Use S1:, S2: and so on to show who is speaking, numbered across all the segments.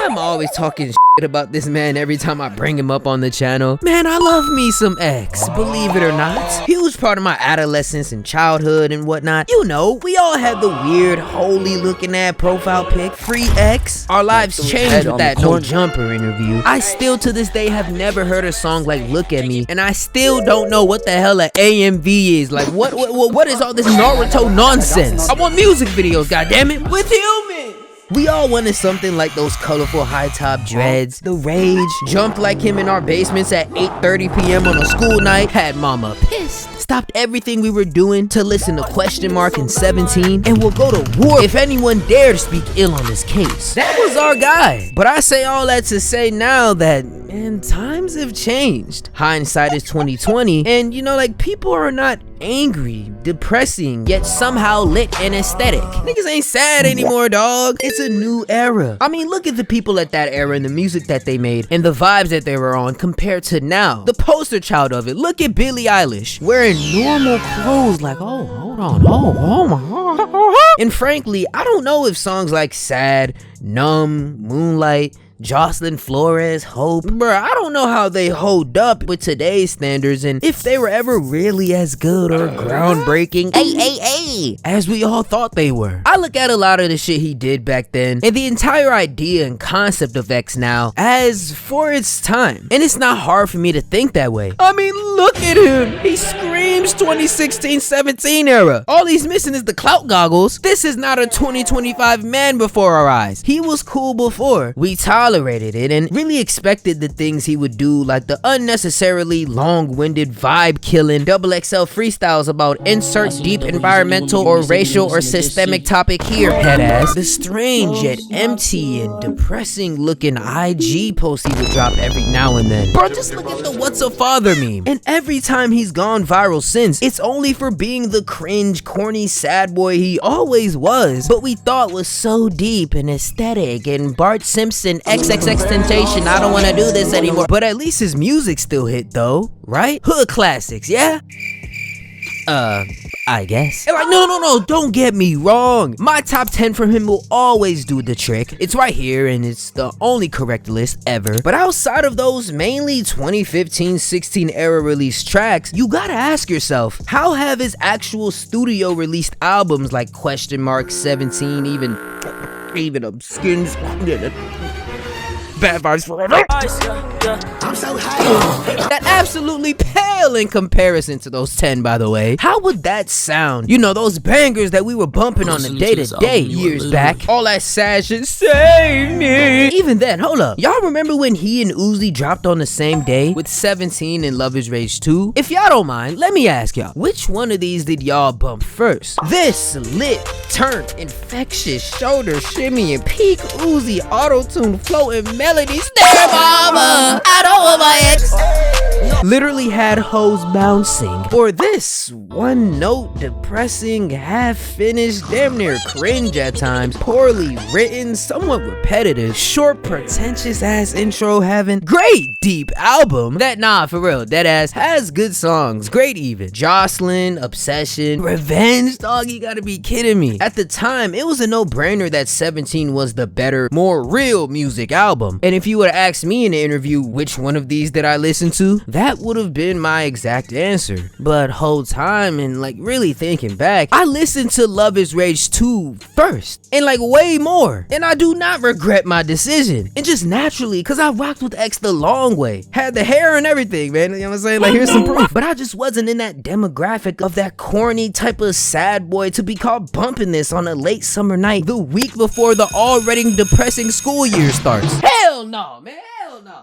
S1: I'm always talking shit about this man every time I bring him up on the channel. Man, I love me some X, believe it or not. Huge part of my adolescence and childhood and whatnot. You know, we all had the weird, holy looking at profile pic, free X. Our lives changed with that No Jumper interview. I still to this day have never heard a song like Look at Me, and I still don't know what the hell an AMV is. Like, what is all this Naruto nonsense? I want music videos, goddammit, with humans. We all wanted something like those colorful high top dreads, the rage, jumped like him in our basements at 8:30 p.m. on a school night, had mama pissed, stopped everything we were doing to listen to Question Mark and 17, and will go to war if anyone dare to speak ill on his case. That was our guy. But I say all that to say now that, man, times have changed. Hindsight is 2020, and you know, like, people are not angry, depressing, yet somehow lit and aesthetic. Niggas ain't sad anymore, dog. It's a new era. I mean, look at the people at that era and the music that they made and the vibes that they were on compared to now. The poster child of it. Look at Billie Eilish wearing normal clothes, like, oh, hold on, oh my god. And frankly, I don't know if songs like Sad, Numb, Moonlight, Jocelyn Flores, Hope, bruh, I don't know how they hold up with today's standards and if they were ever really as good or groundbreaking as we all thought they were. I look at a lot of the shit he did back then and the entire idea and concept of X now as for its time, and it's not hard for me to think that way. I mean, look at him. He screams 2016-17 era. All he's missing is the clout goggles. This is not a 2025 man before our eyes. He was cool before. We tolerated it and really expected the things he would do, like the unnecessarily long-winded vibe-killing XXL freestyles about insert deep environmental or racial or systemic topic here, headass. The strange yet empty and depressing looking IG post he would drop every now and then. Bro, just look at the What's a Father meme. And every time he's gone viral since, it's only for being the cringe, corny, sad boy he always was, but we thought was so deep and aesthetic and Bart Simpson XXXTentacion, I don't want to do this anymore. But at least his music still hit though, right? Hood classics, yeah? I guess. And like, no, don't get me wrong. My top 10 from him will always do the trick. It's right here and it's the only correct list ever. But outside of those mainly 2015-16 era released tracks, you gotta ask yourself, how have his actual studio released albums like Question Mark, 17, even Skins, Bad Vibes Forever, I'm so high, that absolutely pale in comparison to those 10, by the way. How would that sound? You know, those bangers that we were bumping on the day-to-day years back. All that sad shit, save me. Even then, hold up. Y'all remember when he and Uzi dropped on the same day with 17 and Love Is Rage 2? If y'all don't mind, let me ask y'all, which one of these did y'all bump first? This lit, turn, infectious, shoulder shimmy and peak Uzi auto-tune floating melody stare mama, I don't want my ex. Literally had hoes bouncing. For this one note, depressing, half finished, damn near cringe at times, poorly written, somewhat repetitive, short, pretentious ass intro having, great deep album that, nah, for real, that ass has good songs, great even. Jocelyn, Obsession, Revenge, dog, you gotta be kidding me. At the time, it was a no-brainer that 17 was the better, more real music album. And if you would have asked me in the interview which one of these did I listen to, that would have been my exact answer. But whole time and like really thinking back, I listened to Love Is Rage 2 first and like way more, and I do not regret my decision. And just naturally, cause I rocked with X the long way, had the hair and everything, man, you know what I'm saying? Like, here's some proof. But I just wasn't in that demographic of that corny type of sad boy to be caught bumping this on a late summer night the week before the already depressing school year starts. Hell no, man, hell no.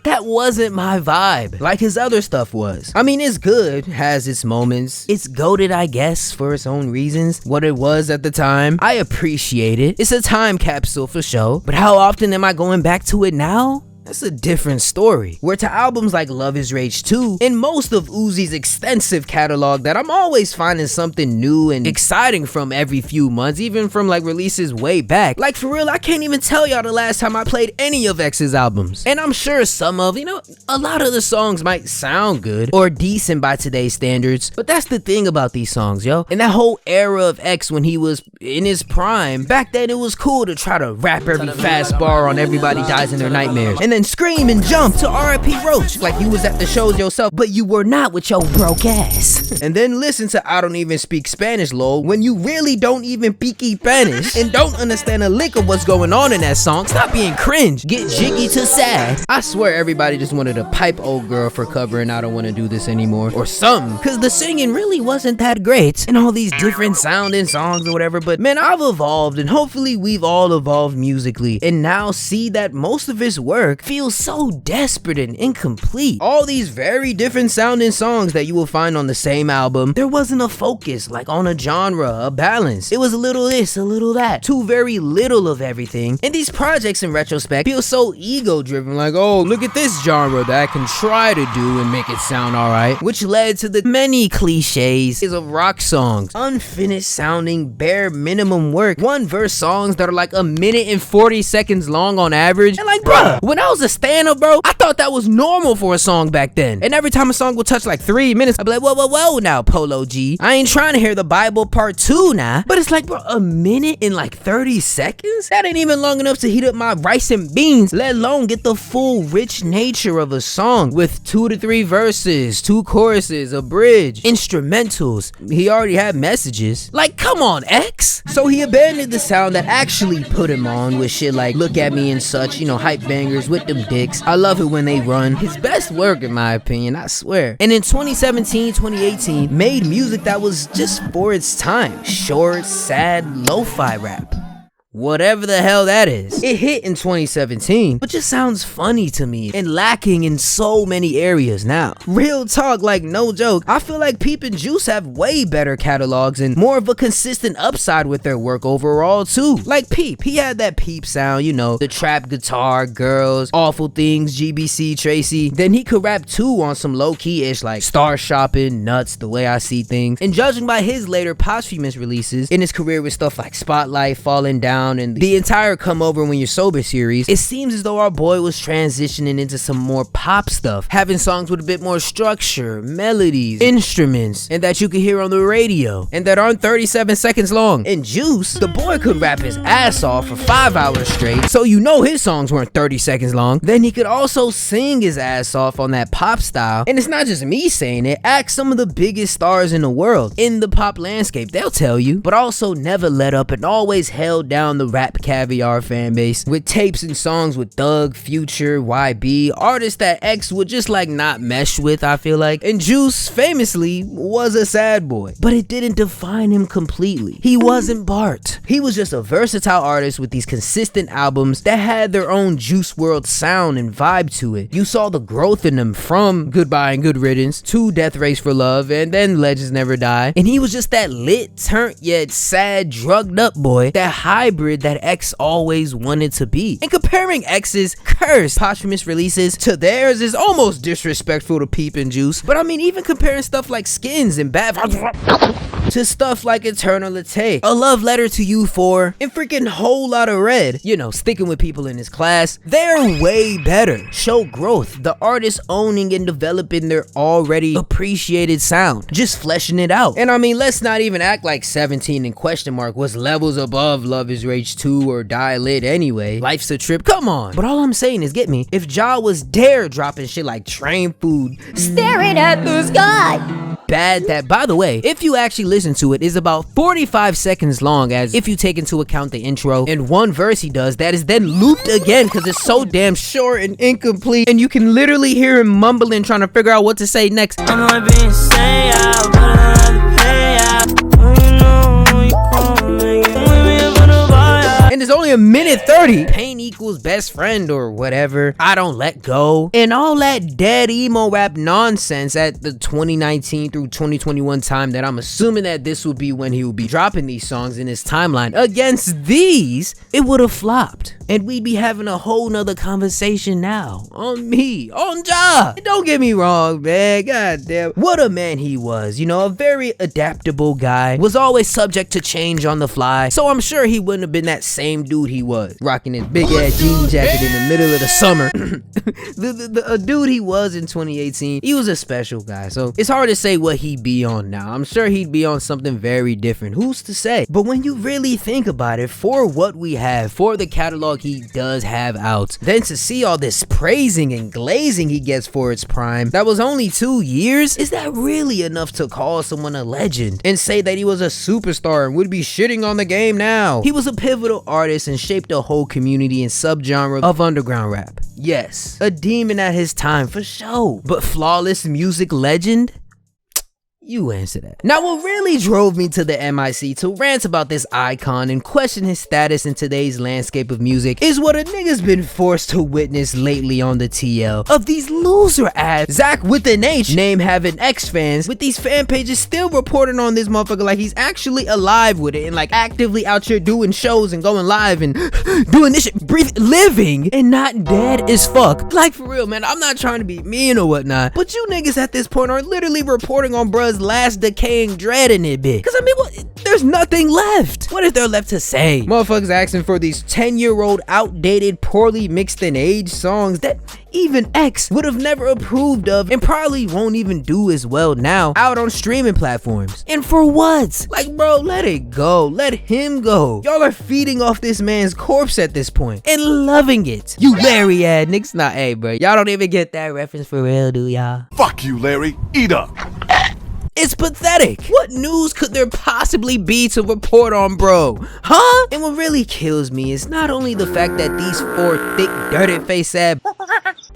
S1: That wasn't my vibe, like his other stuff was. I mean, it's good, has its moments. It's goated, I guess, for its own reasons, what it was at the time. I appreciate it. It's a time capsule for sure, but how often am I going back to it now? that's a different story. Where to albums like Love Is Rage 2 and most of Uzi's extensive catalog that I'm always finding something new and exciting from every few months, even from like releases way back. Like for real, I can't even tell y'all the last time I played any of X's albums. And I'm sure some of, a lot of the songs might sound good or decent by today's standards, but that's the thing about these songs, yo. In that whole era of X when he was in his prime, back then it was cool to try to rap every fast bar on Everybody Dies in Their Nightmares and then scream and jump to R.I.P. Roach like you was at the shows yourself, but you were not with your broke ass. And then listen to I Don't Even Speak Spanish, lol, when you really don't even speak Spanish and don't understand a lick of what's going on in that song. Stop being cringe. Get jiggy to sad. I swear everybody just wanted to pipe old girl for covering I Don't Want to Do This Anymore or something, cause the singing really wasn't that great and all these different sounding songs or whatever. But man, I've evolved, and hopefully we've all evolved musically, and now see that most of his work feels so desperate and incomplete. All these very different sounding songs that you will find on the same album, there wasn't a focus like on a genre, a balance. It was a little this, a little that, too very little of everything. And these projects in retrospect feel so ego driven, like, oh, look at this genre that I can try to do and make it sound alright, which led to the many cliches of rock songs, unfinished sounding bare minimum work, one verse songs that are like a minute and 40 seconds long on average. And like, bruh, when I was a stand-up, bro, I thought that was normal for a song back then. And every time a song would touch like 3 minutes, I'd be like, whoa now, Polo G, I ain't trying to hear the Bible part 2 now. But it's like, bro, a minute and like 30 seconds? That ain't even long enough to heat up my rice and beans, let alone get the full rich nature of a song with 2 to 3 verses, 2 choruses, a bridge, instrumentals. He already had messages. Like, come on, X. So he abandoned the sound that actually put him on with shit like Look At Me and such, hype bangers with them dicks. I love it when they run. His best work, in my opinion, I swear. And in 2017, 2018, made music that was just for its time. Short, sad, lo-fi rap. Whatever the hell that is. It hit in 2017, but just sounds funny to me and lacking in so many areas now. Real talk, like no joke, I feel like Peep and Juice have way better catalogs and more of a consistent upside with their work overall too. Like Peep, he had that Peep sound, the trap guitar, girls, awful things, GBC, Tracy. Then he could rap too on some low-key-ish like Star Shopping, Nuts, The Way I See Things. And judging by his later posthumous releases in his career with stuff like Spotlight, Falling Down, and the entire Come Over When You're Sober series, it seems as though our boy was transitioning into some more pop stuff, having songs with a bit more structure, melodies, instruments, and that you could hear on the radio, and that aren't 37 seconds long. In Juice, the boy could rap his ass off for 5 hours straight, so his songs weren't 30 seconds long. Then he could also sing his ass off on that pop style, and it's not just me saying it, ask some of the biggest stars in the world, in the pop landscape, they'll tell you. But also never let up and always held down the rap caviar fan base with tapes and songs with Thug, Future, YB, artists that X would just like not mesh with, I feel like. And Juice famously was a sad boy, but it didn't define him completely. He wasn't Bart. He was just a versatile artist with these consistent albums that had their own Juice WRLD sound and vibe to it. You saw the growth in them from Goodbye and Good Riddance to Death Race for Love and then Legends Never Die. And he was just that lit, turnt yet sad, drugged up boy, that hybrid that X always wanted to be. And comparing X's cursed posthumous releases to theirs is almost disrespectful to Peep and Juice. But I mean, even comparing stuff like Skins and Bad to stuff like Eternal Latte, A Love Letter to You 4, and freaking Whole Lotta Red, sticking with people in his class, they're way better. Show growth, the artists owning and developing their already appreciated sound, just fleshing it out. And I mean, let's not even act like 17 and question mark was levels above Love Is Rage 2 or Die Lit anyway. Life's a Trip, come on. But all I'm saying is, get me, if Ja was dare dropping shit like Train Food, Staring at the Sky, Bad, that by the way, if you actually listen to it, is about 45 seconds long, as if you take into account the intro and one verse he does that is then looped again because it's so damn short and incomplete, and you can literally hear him mumbling trying to figure out what to say next. And it's only a minute 30. Pain equals best friend or whatever. I don't let go. And all that dead emo rap nonsense at the 2019 through 2021 time that I'm assuming that this would be when he would be dropping these songs in his timeline. Against these, it would have flopped. And we'd be having a whole nother conversation now. On me. On Ja. And don't get me wrong, man. God damn. What a man he was. You know, a very adaptable guy. Was always subject to change on the fly. So I'm sure he wouldn't have been that same dude he was. Rocking his big ass jean jacket in the middle of the summer. the dude he was in 2018. He was a special guy. So it's hard to say what he'd be on now. I'm sure he'd be on something very different. Who's to say? But when you really think about it, for what we have, for the catalog he does have out, then to see all this praising and glazing he gets for its prime, that was only 2 years, is that really enough to call someone a legend and say that he was a superstar and would be shitting on the game now? He was a pivotal artist and shaped a whole community and subgenre of underground rap. Yes, a demon at his time for sure, but flawless music legend? You answer that. Now, what really drove me to the MIC to rant about this icon and question his status in today's landscape of music is what a nigga's been forced to witness lately on the TL of these loser ass Zach with an H name having X fans, with these fan pages still reporting on this motherfucker like he's actually alive with it and like actively out here doing shows and going live and doing this shit, living and not dead as fuck. Like, for real, man, I'm not trying to be mean or whatnot, but you niggas at this point are literally reporting on bruh's last decaying dread in it bit. Cause I mean, what? There's nothing left. What is there left to say? Motherfuckers asking for these 10-year-old outdated, poorly mixed and aged songs that even X would have never approved of and probably won't even do as well now out on streaming platforms. And for what? Like, bro, let it go. Let him go. Y'all are feeding off this man's corpse at this point and loving it. You Larry ad niggas. Nah, hey, bro. Y'all don't even get that reference for real, do y'all?
S2: Fuck you, Larry. Eat up.
S1: It's pathetic. What news could there possibly be to report on, bro? Huh? And what really kills me is not only the fact that these 4 thick, dirty face ass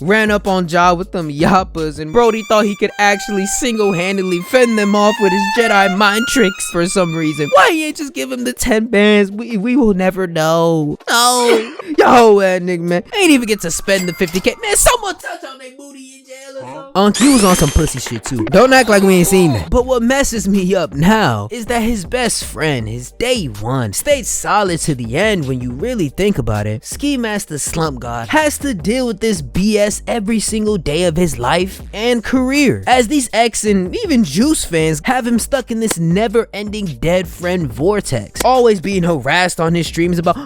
S1: ran up on Ja with them yappas and Brody thought he could actually single-handedly fend them off with his Jedi mind tricks for some reason. Why he ain't just give him the 10 bands? We will never know. No. Yo, that nigga, man. Ain't even get to spend the 50K. Man, someone touch on their booty in jail or something. You was on some pussy shit too. Don't act like we ain't seen that. But what messes me up now is that his best friend, his day one, stayed solid to the end. When you really think about it, Ski Master Slump God has to deal with this BS every single day of his life and career, as these X and even Juice fans have him stuck in this never-ending dead friend vortex, always being harassed on his streams about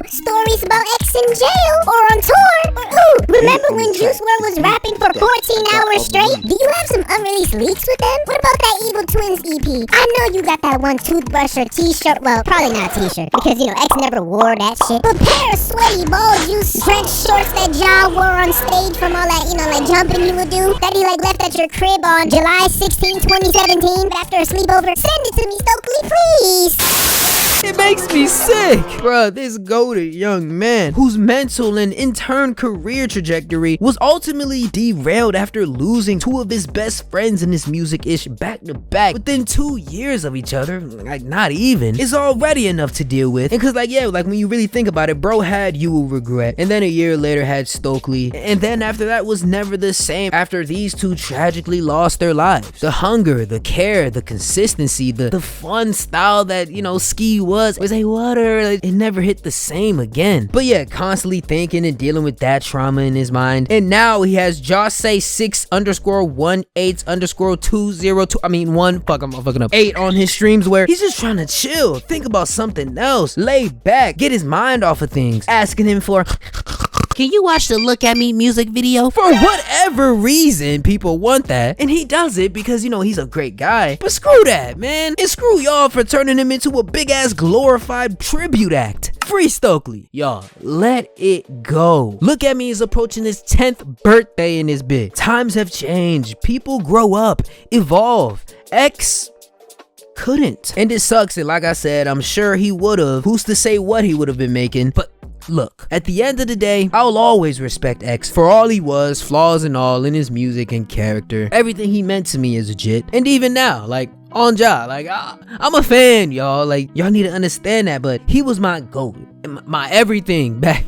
S3: stories about X in jail or on tour, or remember when Juice WRLD was rapping for 14 hours straight? Do you have some unreleased leaks with them? What about that Evil Twins EP? I know you got that one toothbrush or t-shirt, well, probably not t-shirt, because you know X never wore that shit. But pair of sweaty ball juice trench shorts that Ja wore on stage from all that, you know, like jumping you would do, that he like left at your crib on July 16, 2017 after a sleepover. Send it to me, Stokely, please.
S1: It makes me sick. Bruh, this goated young man whose mental and in turn career trajectory was ultimately derailed after losing 2 of his best friends in this music-ish back to back within 2 years of each other, like not even, is already enough to deal with. And cause like, yeah, like when you really think about it, bro had You Will Regret, and then a year later had Stokely, and then after that was never the same after these 2 tragically lost their lives. The hunger, the care, the consistency, the fun style that, you know, Ski was like water, like, it never hit the same again. But yeah, constantly thinking and dealing with that trauma in his mind. And now he has Jose 6_18_202 8 on his streams where he's just trying to chill, think about something else, lay back, get his mind off of things, asking him for can you watch the Look At Me music video? For whatever reason, people want that. And he does it because, you know, he's a great guy. But screw that, man. And screw y'all for turning him into a big-ass glorified tribute act. Free Stokely. Y'all, let it go. Look At Me is approaching his 10th birthday in his bit. Times have changed. People grow up, evolve. X couldn't. And it sucks. And like I said, I'm sure he would have. Who's to say what he would have been making? But look, at the end of the day, I'll always respect X for all he was, flaws and all, in his music and character. Everything he meant to me is legit. And even now, like, on Ja, like, I'm a fan, y'all. Like, y'all need to understand that, but he was my GOAT. my everything back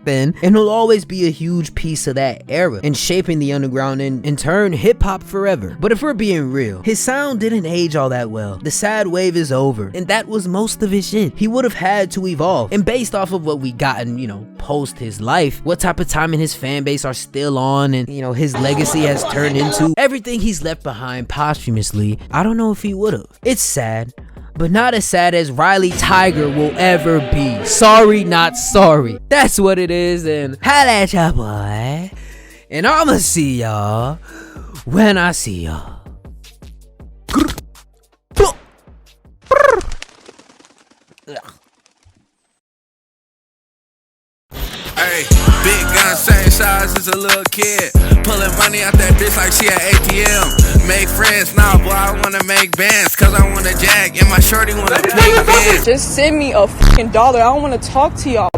S1: then, and he'll always be a huge piece of that era and shaping the underground and in turn hip-hop forever. But if we're being real, his sound didn't age all that well. The sad wave is over, and that was most of his shit. He would have had to evolve, and based off of what we gotten, you know, post his life, what type of time and his fan base are still on, and you know, his legacy has turned into everything he's left behind posthumously, I don't know if he would have. It's sad, but not as sad as Riley Tiger will ever be. Sorry, not sorry. That's what it is, and holla at y'all, boy. And I'ma see y'all when I see y'all.
S2: Hey, big gun, same size as a little kid. Pulling money out that bitch like she at ATM. Make friends, nah, boy, I wanna make bands. Cause I wanna jag, and my shorty wanna play bands.
S4: Just send me a fucking dollar. I don't wanna talk to y'all.